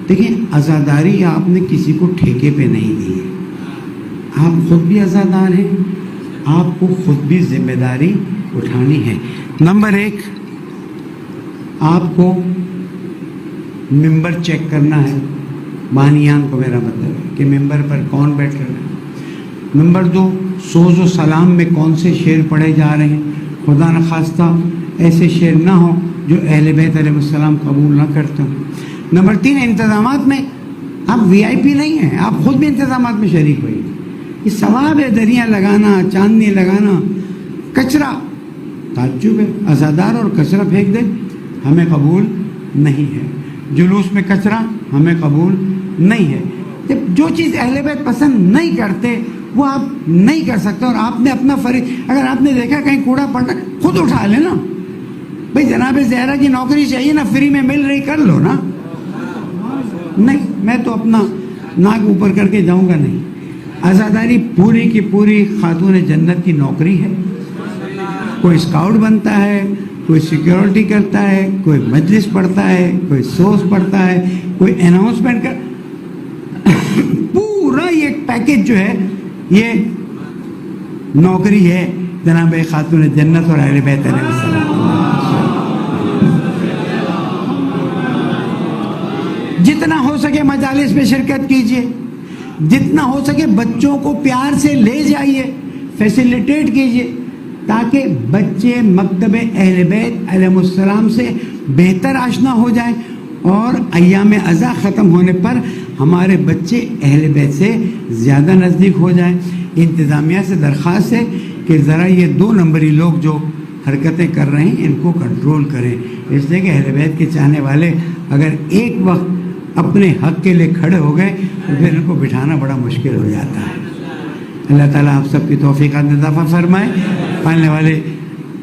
دیکھیں عزاداری آپ نے کسی کو ٹھیکے پہ نہیں دی ہے، آپ خود بھی عزادار ہیں، آپ کو خود بھی ذمہ داری اٹھانی ہے۔ نمبر 1، آپ کو ممبر چیک کرنا ہے، بانیان کو میرا مطلب ہے کہ ممبر پر کون بیٹھ رہا ہے۔ نمبر 2، سوز و سلام میں کون سے شعر پڑھے جا رہے ہیں، خدا نخواستہ ایسے شعر نہ ہوں جو اہل بیت علیہ السلام قبول نہ کرتے ہوں۔ نمبر 3، انتظامات میں آپ VIP نہیں ہیں، آپ خود بھی انتظامات میں شریک ہوئیے۔ یہ ثواب ہے، دریا لگانا، چاندنی لگانا، کچرا تعجب ہے، عزادار اور کچرا پھینک دے ہمیں قبول نہیں ہے، جلوس میں کچرا ہمیں قبول نہیں ہے۔ جب جو چیز اہل بیت پسند نہیں کرتے وہ آپ نہیں کر سکتے، اور آپ نے اپنا فرض، اگر آپ نے دیکھا کہیں کوڑا پڑا خود اٹھا لے نا، بھئی جناب زہرا کی نوکری چاہیے نا، فری میں مل رہی، کر لو نا۔ نہیں، میں تو اپنا ناک اوپر کر کے جاؤں گا نہیں۔ عزاداری پوری کی پوری خاتون جنت کی نوکری ہے۔ کوئی اسکاؤٹ بنتا ہے، کوئی سیکیورٹی کرتا ہے، کوئی مجلس پڑھتا ہے، کوئی سوس پڑھتا ہے، کوئی اناؤنسمنٹ کر، پورا یہ پیکج جو ہے یہ نوکری ہے جناب خاتون جنت اور اہل بیت علیہ السلام۔ جتنا ہو سکے مجالس میں شرکت کیجئے، جتنا ہو سکے بچوں کو پیار سے لے جائیے، فیسیلیٹیٹ کیجئے، تاکہ بچے مکتب اہل بیت علیہ السلام سے بہتر آشنا ہو جائیں، اور ایام عزا ختم ہونے پر ہمارے بچے اہل بیت سے زیادہ نزدیک ہو جائیں۔ انتظامیہ سے درخواست ہے کہ ذرا یہ 2 نمبری لوگ جو حرکتیں کر رہے ہیں ان کو کنٹرول کریں، اس لیے کہ اہل بیت کے چاہنے والے اگر ایک وقت اپنے حق کے لیے کھڑے ہو گئے تو پھر ان کو بٹھانا بڑا مشکل ہو جاتا ہے۔ اللہ تعالیٰ آپ سب کی توفیقات میں اضافہ فرمائے، آنے والے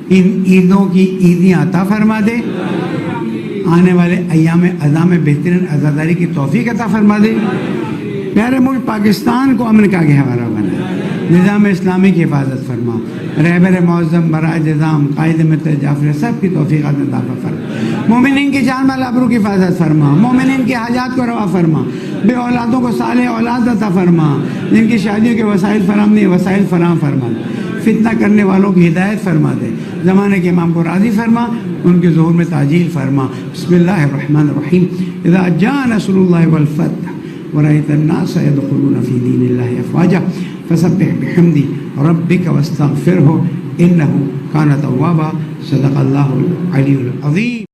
ان عیدوں کی عیدیاں عطا فرما دے، آنے والے ایام عزا میں بہترین عزاداری کی توفیق عطا فرما دے، پیارے ملک پاکستان کو امن کا گہوارہ بنائے، نظام اسلامی کی حفاظت فرما، رہبر معظم برائے نظام قائد ملت جعفر سب کی توفیقات میں اضافہ فرما، مومنین کی جان مال آبرو کی حفاظت فرما، مومنین کی حاجات کو روا فرما، بے اولادوں کو صالح اولاد عطا فرما، جن کی شادیوں کے وسائل فراہم نہیں وسائل فراہم فرما، فتنہ کرنے والوں کی ہدایت فرما دے، زمانے کے امام کو راضی فرما، ان کے ظہور میں تعجیل فرما۔ بسم اللہ الرحمن الرحیم، اذا جاء نصر اللہ والفتح ورأيت الناس يدخلون في دين الله أفواجا فسبح بحمد ربك واستغفره إنه كان توابا۔ صدق الله العلي العظيم۔